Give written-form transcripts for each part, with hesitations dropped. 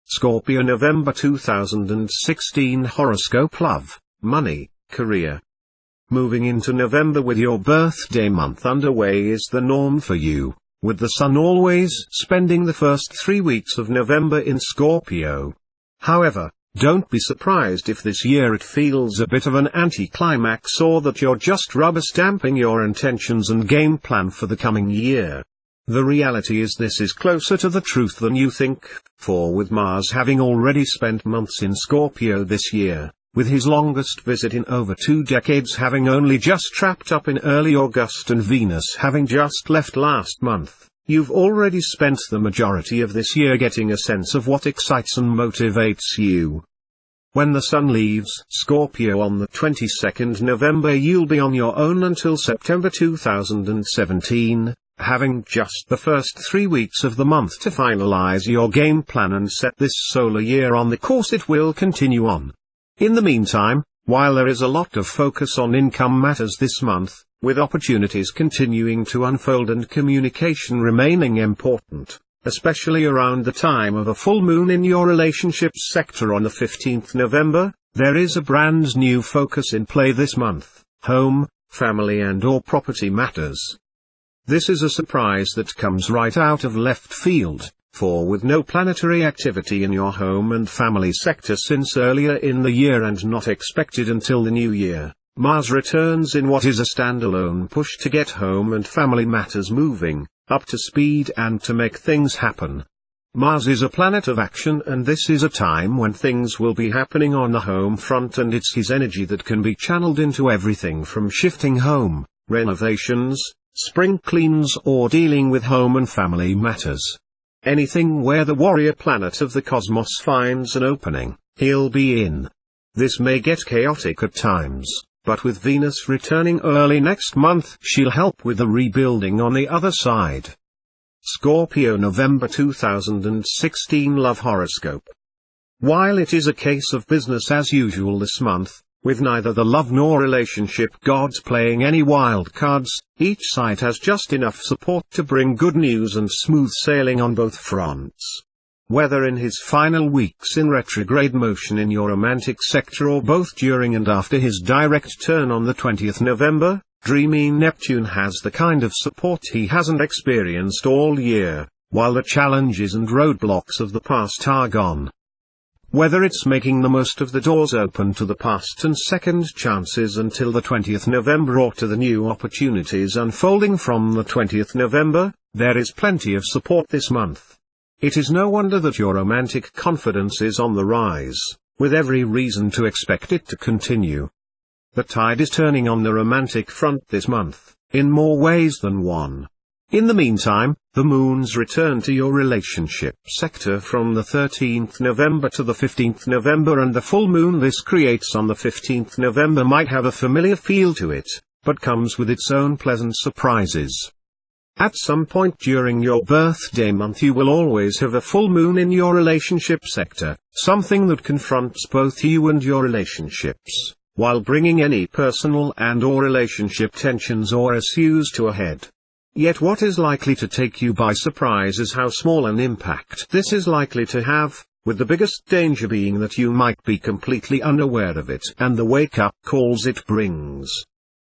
Scorpio, November 2016 Horoscope. Love, money, career. Moving into November with your birthday month underway is the norm for you, with the Sun always spending the first 3 weeks of November in Scorpio. However, don't be surprised if this year it feels a bit of an anticlimax, or that you're just rubber stamping your intentions and game plan for the coming year. The reality is this is closer to the truth than you think, for with Mars having already spent months in Scorpio this year, with his longest visit in over 2 decades having only just wrapped up in early August and Venus having just left last month, you've already spent the majority of this year getting a sense of what excites and motivates you. When the Sun leaves Scorpio on the 22nd November, you'll be on your own until September 2017. Having just the first 3 weeks of the month to finalize your game plan and set this solar year on the course it will continue on. In the meantime, while there is a lot of focus on income matters this month, with opportunities continuing to unfold and communication remaining important, especially around the time of a full moon in your relationships sector on the 15th November, there is a brand new focus in play this month: home, family and/or property matters. This is a surprise that comes right out of left field, for with no planetary activity in your home and family sector since earlier in the year and not expected until the new year, Mars returns in what is a standalone push to get home and family matters moving, up to speed and to make things happen. Mars is a planet of action, and this is a time when things will be happening on the home front, and it's his energy that can be channeled into everything from shifting home, renovations, spring cleans or dealing with home and family matters. Anything where the warrior planet of the cosmos finds an opening, he'll be in. This may get chaotic at times, but with Venus returning early next month, she'll help with the rebuilding on the other side. Scorpio, November 2016 Love Horoscope. While it is a case of business as usual this month, with neither the love nor relationship gods playing any wild cards, each side has just enough support to bring good news and smooth sailing on both fronts. Whether in his final weeks in retrograde motion in your romantic sector or both during and after his direct turn on the 20th November, dreamy Neptune has the kind of support he hasn't experienced all year, while the challenges and roadblocks of the past are gone. Whether it's making the most of the doors open to the past and second chances until the 20th November or to the new opportunities unfolding from the 20th November, there is plenty of support this month. It is no wonder that your romantic confidence is on the rise, with every reason to expect it to continue. The tide is turning on the romantic front this month, in more ways than one. In the meantime, the moon's return to your relationship sector from the 13th November to the 15th November and the full moon this creates on the 15th November might have a familiar feel to it, but comes with its own pleasant surprises. At some point during your birthday month you will always have a full moon in your relationship sector, something that confronts both you and your relationships, while bringing any personal and/or relationship tensions or issues to a head. Yet what is likely to take you by surprise is how small an impact this is likely to have, with the biggest danger being that you might be completely unaware of it and the wake-up calls it brings.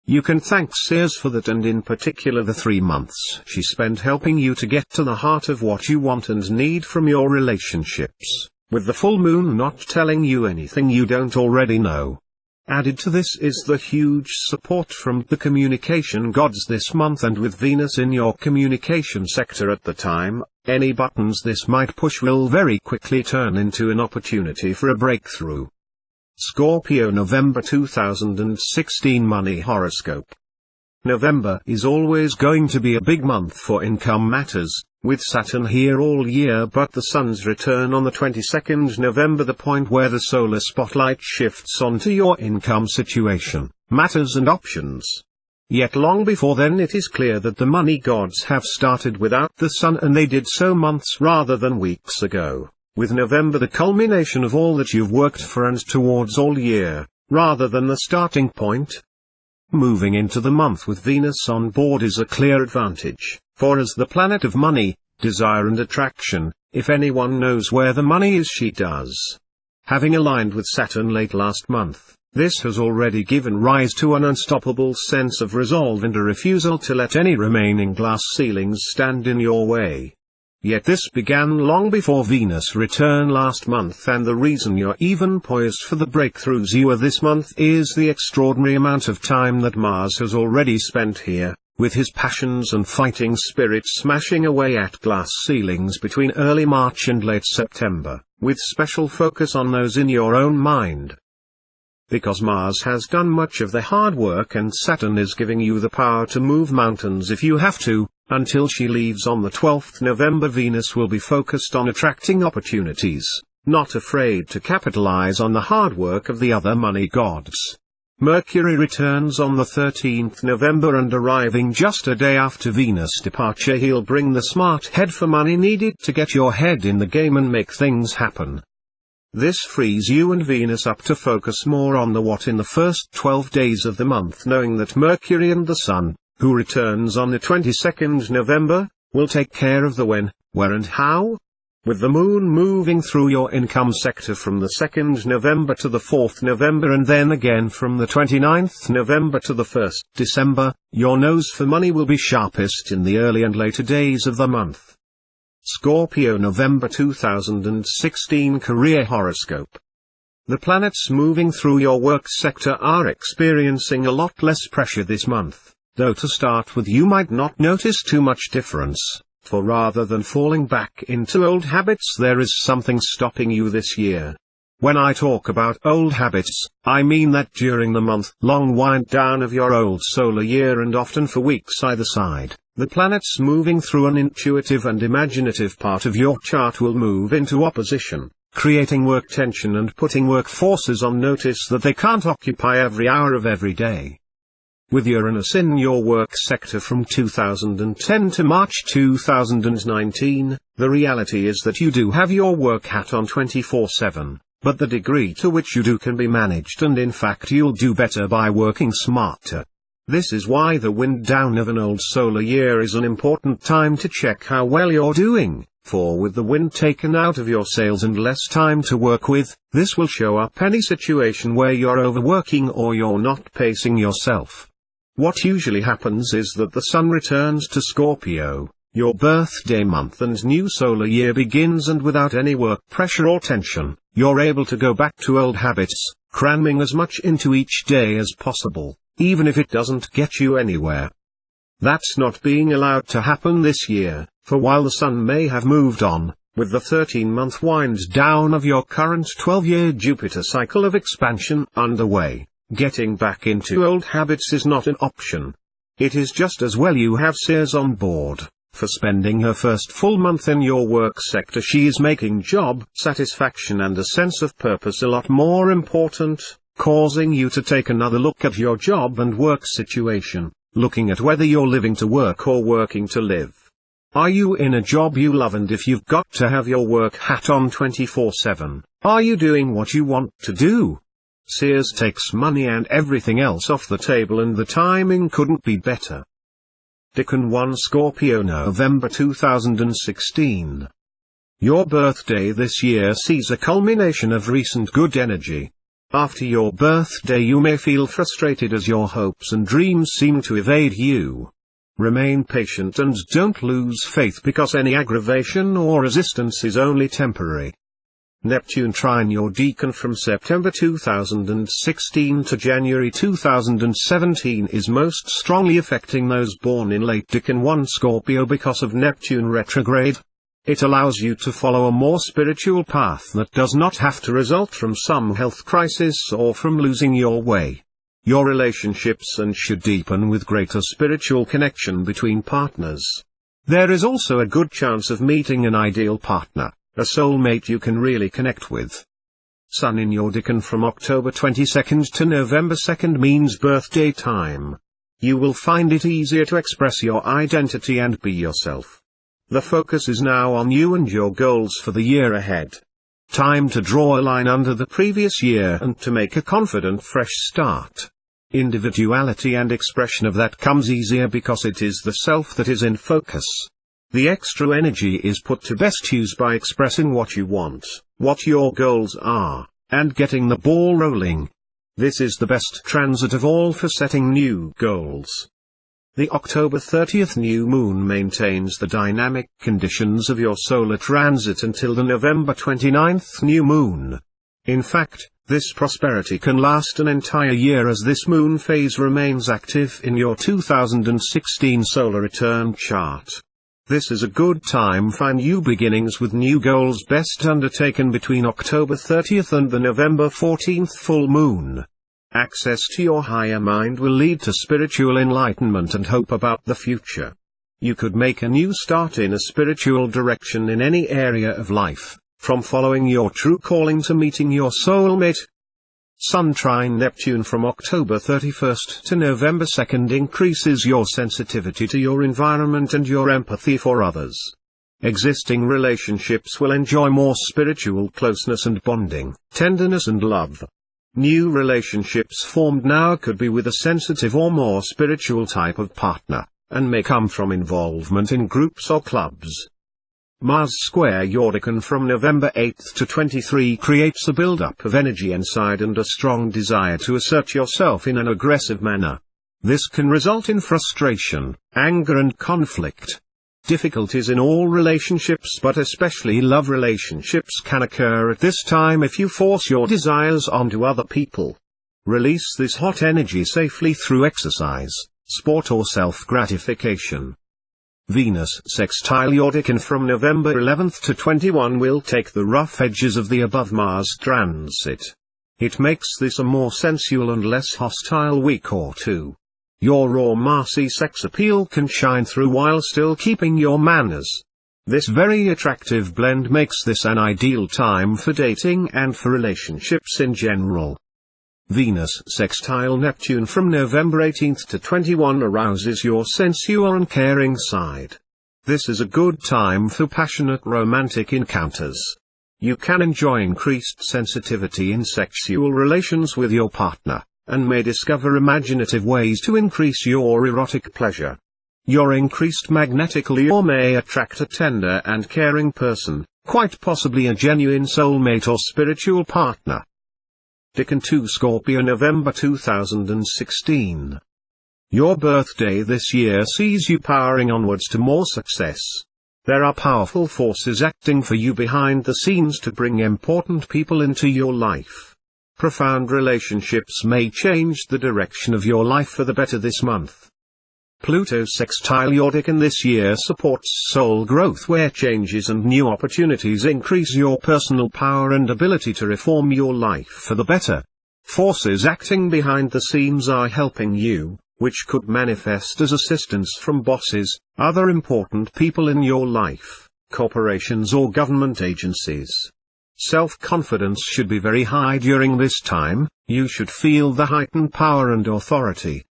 You can thank Sears for that, and in particular the 3 months she spent helping you to get to the heart of what you want and need from your relationships, with the full moon not telling you anything you don't already know. Added to this is the huge support from the communication gods this month, and with Venus in your communication sector at the time, any buttons this might push will very quickly turn into an opportunity for a breakthrough. Scorpio, November 2016 Money Horoscope. November is always going to be a big month for income matters, with Saturn here all year, but the Sun's return on the 22nd November, the point where the solar spotlight shifts onto your income situation, matters and options. Yet long before then it is clear that the money gods have started without the Sun, and they did so months rather than weeks ago, with November the culmination of all that you've worked for and towards all year, rather than the starting point. Moving into the month with Venus on board is a clear advantage, for as the planet of money, desire and attraction. If anyone knows where the money is, she does. Having aligned with Saturn late last month, this has already given rise to an unstoppable sense of resolve and a refusal to let any remaining glass ceilings stand in your way. Yet this began long before Venus' return last month, and the reason you're even poised for the breakthroughs you are this month is the extraordinary amount of time that Mars has already spent here, with his passions and fighting spirit smashing away at glass ceilings between early March and late September, with special focus on those in your own mind. Because Mars has done much of the hard work and Saturn is giving you the power to move mountains if you have to, until she leaves on the 12th November, Venus will be focused on attracting opportunities, not afraid to capitalize on the hard work of the other money gods. Mercury returns on the 13th November, and arriving just a day after Venus' departure, he'll bring the smart head for money needed to get your head in the game and make things happen. This frees you and Venus up to focus more on the what in the first 12 days of the month, knowing that Mercury and the Sun, who returns on the 22nd November, will take care of the when, where and how. With the Moon moving through your income sector from the 2nd November to the 4th November and then again from the 29th November to the 1st December, your nose for money will be sharpest in the early and later days of the month. Scorpio, November 2016 Career Horoscope. The planets moving through your work sector are experiencing a lot less pressure this month, though to start with you might not notice too much difference, for rather than falling back into old habits, there is something stopping you this year. When I talk about old habits, I mean that during the month-long wind down of your old solar year, and often for weeks either side, the planets moving through an intuitive and imaginative part of your chart will move into opposition, creating work tension and putting work forces on notice that they can't occupy every hour of every day. With Uranus in your work sector from 2010 to March 2019, the reality is that you do have your work hat on 24/7, but the degree to which you do can be managed, and in fact you'll do better by working smarter. This is why the wind down of an old solar year is an important time to check how well you're doing, for with the wind taken out of your sails and less time to work with, this will show up any situation where you're overworking or you're not pacing yourself. What usually happens is that the Sun returns to Scorpio, your birthday month, and new solar year begins, and without any work pressure or tension, you're able to go back to old habits, cramming as much into each day as possible, even if it doesn't get you anywhere. That's not being allowed to happen this year, for while the Sun may have moved on, with the 13-month wind down of your current 12-year Jupiter cycle of expansion underway, getting back into old habits is not an option. It is just as well you have Ceres on board. For spending her first full month in your work sector, she is making job satisfaction and a sense of purpose a lot more important, causing you to take another look at your job and work situation, looking at whether you're living to work or working to live. Are you in a job you love, and if you've got to have your work hat on 24/7, are you doing what you want to do? Ceres takes money and everything else off the table, and the timing couldn't be better. Decan 1 Scorpio, November 2016. Your birthday this year sees a culmination of recent good energy. After your birthday you may feel frustrated as your hopes and dreams seem to evade you. Remain patient and don't lose faith, because any aggravation or resistance is only temporary. Neptune trine your Decan from September 2016 to January 2017 is most strongly affecting those born in late Decan 1 Scorpio because of Neptune retrograde. It allows you to follow a more spiritual path that does not have to result from some health crisis or from losing your way. Your relationships and should deepen with greater spiritual connection between partners. There is also a good chance of meeting an ideal partner, a soulmate you can really connect with. Sun in your Decan from October 22nd to November 2nd means birthday time. You will find it easier to express your identity and be yourself. The focus is now on you and your goals for the year ahead. Time to draw a line under the previous year and to make a confident fresh start. Individuality and expression of that comes easier because it is the self that is in focus. The extra energy is put to best use by expressing what you want, what your goals are, and getting the ball rolling. This is the best transit of all for setting new goals. The October 30th new moon maintains the dynamic conditions of your solar transit until the November 29th new moon. In fact, this prosperity can last an entire year as this moon phase remains active in your 2016 solar return chart. This is a good time for new beginnings with new goals best undertaken between October 30th and the November 14th full moon. Access to your higher mind will lead to spiritual enlightenment and hope about the future. You could make a new start in a spiritual direction in any area of life, from following your true calling to meeting your soulmate. Sun trine Neptune from October 31st to November 2nd increases your sensitivity to your environment and your empathy for others. Existing relationships will enjoy more spiritual closeness and bonding, tenderness and love. New relationships formed now could be with a sensitive or more spiritual type of partner, and may come from involvement in groups or clubs. Mars square your decan from November 8 to 23 creates a build-up of energy inside and a strong desire to assert yourself in an aggressive manner. This can result in frustration, anger and conflict. Difficulties in all relationships but especially love relationships can occur at this time if you force your desires onto other people. Release this hot energy safely through exercise, sport or self-gratification. Venus sextile your decan from November 11th to 21 will take the rough edges of the above Mars transit. It makes this a more sensual and less hostile week or two. Your raw Marcy sex appeal can shine through while still keeping your manners. This very attractive blend makes this an ideal time for dating and for relationships in general. Venus sextile Neptune from November 18th to 21 arouses your sensual and caring side. This is a good time for passionate romantic encounters. You can enjoy increased sensitivity in sexual relations with your partner, and may discover imaginative ways to increase your erotic pleasure. Your increased magnetic allure may attract a tender and caring person, quite possibly a genuine soulmate or spiritual partner. Decan 2 Scorpio November 2016. Your birthday this year sees you powering onwards to more success. There are powerful forces acting for you behind the scenes to bring important people into your life. Profound relationships may change the direction of your life for the better this month. Pluto sextile your decan this year supports soul growth where changes and new opportunities increase your personal power and ability to reform your life for the better. Forces acting behind the scenes are helping you, which could manifest as assistance from bosses, other important people in your life, corporations or government agencies. Self-confidence should be very high during this time. You should feel the heightened power and authority.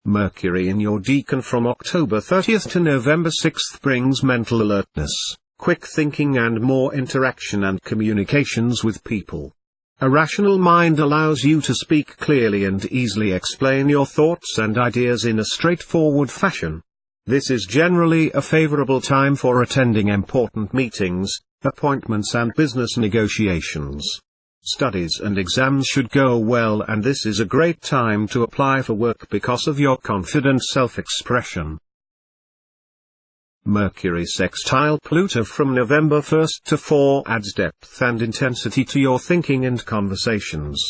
Mercury in your decan from October 30th to November 6th brings mental alertness, quick thinking and more interaction and communications with people. A rational mind allows you to speak clearly and easily explain your thoughts and ideas in a straightforward fashion. This is generally a favorable time for attending important meetings, appointments and business negotiations. Studies and exams should go well, and this is a great time to apply for work because of your confident self-expression. Mercury sextile Pluto from November 1st to 4 adds depth and intensity to your thinking and conversations.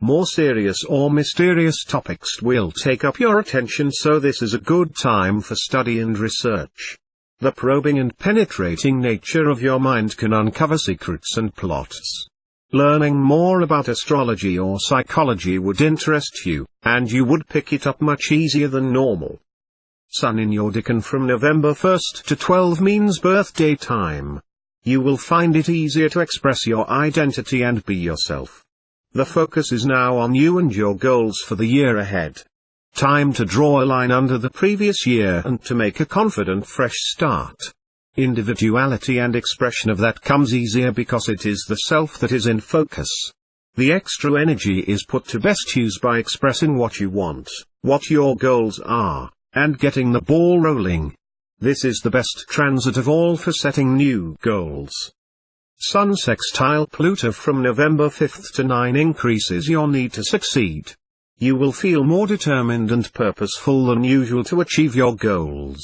More serious or mysterious topics will take up your attention, so this is a good time for study and research. The probing and penetrating nature of your mind can uncover secrets and plots. Learning more about astrology or psychology would interest you, and you would pick it up much easier than normal. Sun in your decan from November 1st to 12 means birthday time. You will find it easier to express your identity and be yourself. The focus is now on you and your goals for the year ahead. Time to draw a line under the previous year and to make a confident fresh start. Individuality and expression of that comes easier because it is the self that is in focus. The extra energy is put to best use by expressing what you want, what your goals are, and getting the ball rolling. This is the best transit of all for setting new goals. Sun sextile Pluto from November 5th to 9 increases your need to succeed. You will feel more determined and purposeful than usual to achieve your goals.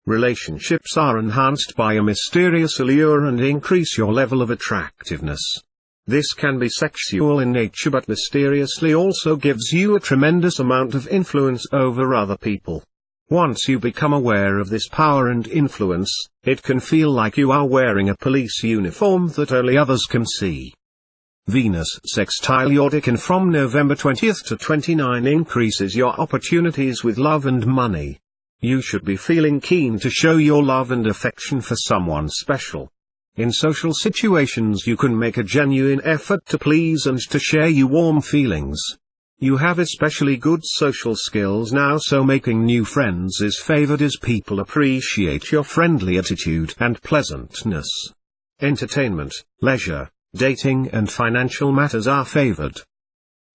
Relationships are enhanced by a mysterious allure and increase your level of attractiveness. This can be sexual in nature but mysteriously also gives you a tremendous amount of influence over other people. Once you become aware of this power and influence, it can feel like you are wearing a police uniform that only others can see. Venus sextile your Decan from November 20th to 29 increases your opportunities with love and money. You should be feeling keen to show your love and affection for someone special. In social situations you can make a genuine effort to please and to share your warm feelings. You have especially good social skills now, so making new friends is favored as people appreciate your friendly attitude and pleasantness. Entertainment, leisure, dating and financial matters are favored.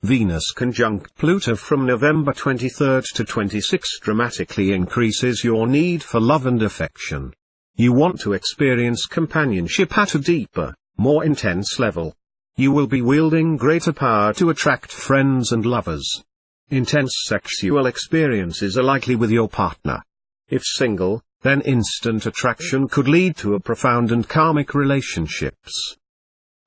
Venus conjunct Pluto from November 23rd to 26 dramatically increases your need for love and affection. You want to experience companionship at a deeper, more intense level. You will be wielding greater power to attract friends and lovers. Intense sexual experiences are likely with your partner. If single, then instant attraction could lead to a profound and karmic relationships.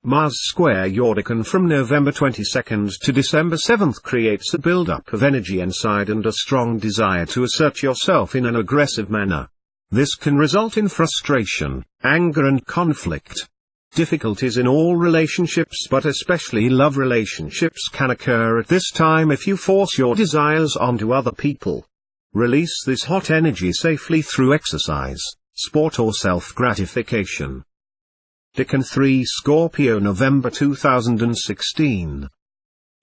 Mars square your Decan from November 22nd to December 7th creates a build-up of energy inside and a strong desire to assert yourself in an aggressive manner. This can result in frustration, anger and conflict. Difficulties in all relationships but especially love relationships can occur at this time if you force your desires onto other people. Release this hot energy safely through exercise, sport or self-gratification. Decan 3 Scorpio November 2016.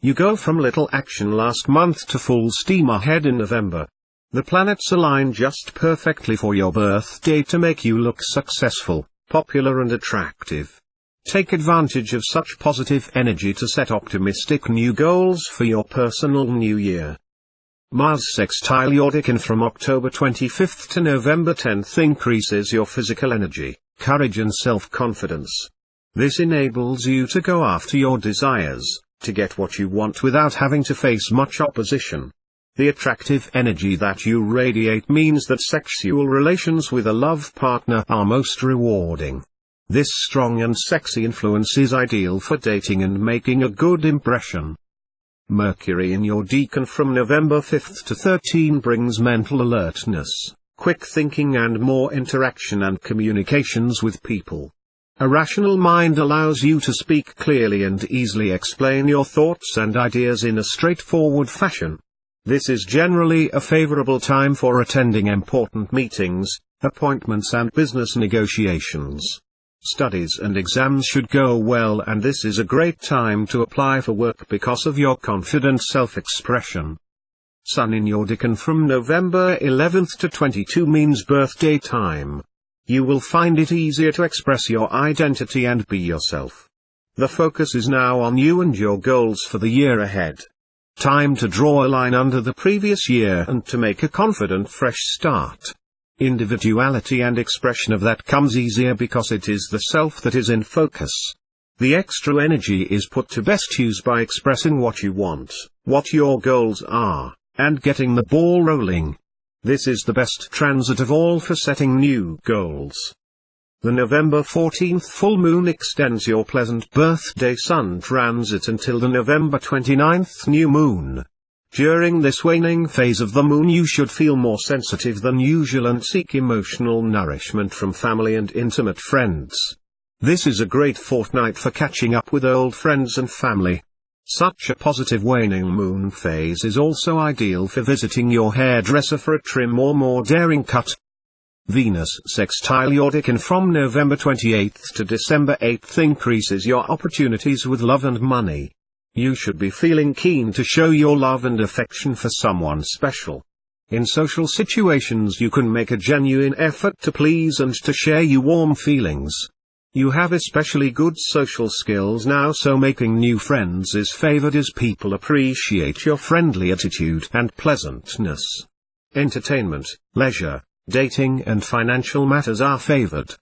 You go from little action last month to full steam ahead in November. The planets align just perfectly for your birthday to make you look successful, popular and attractive. Take advantage of such positive energy to set optimistic new goals for your personal new year. Mars sextile your Decan from October 25th to November 10th increases your physical energy, courage and self-confidence. This enables you to go after your desires, to get what you want without having to face much opposition. The attractive energy that you radiate means that sexual relations with a love partner are most rewarding. This strong and sexy influence is ideal for dating and making a good impression. Mercury in your Decan from November 5th to 13 brings mental alertness, quick thinking and more interaction and communications with people. A rational mind allows you to speak clearly and easily explain your thoughts and ideas in a straightforward fashion. This is generally a favorable time for attending important meetings, appointments and business negotiations. Studies and exams should go well, and this is a great time to apply for work because of your confident self-expression. Sun in your Decan from November 11th to 22 means birthday time. You will find it easier to express your identity and be yourself. The focus is now on you and your goals for the year ahead. Time to draw a line under the previous year and to make a confident fresh start. Individuality and expression of that comes easier because it is the self that is in focus. The extra energy is put to best use by expressing what you want, what your goals are, and getting the ball rolling. This is the best transit of all for setting new goals. The November 14th full moon extends your pleasant birthday sun transit until the November 29th new moon. During this waning phase of the moon you should feel more sensitive than usual and seek emotional nourishment from family and intimate friends. This is a great fortnight for catching up with old friends and family. Such a positive waning moon phase is also ideal for visiting your hairdresser for a trim or more daring cut. Venus sextile your Decan from November 28th to December 8th increases your opportunities with love and money. You should be feeling keen to show your love and affection for someone special. In social situations you can make a genuine effort to please and to share your warm feelings. You have especially good social skills now, so making new friends is favored as people appreciate your friendly attitude and pleasantness. Entertainment, leisure, Dating and financial matters are favored.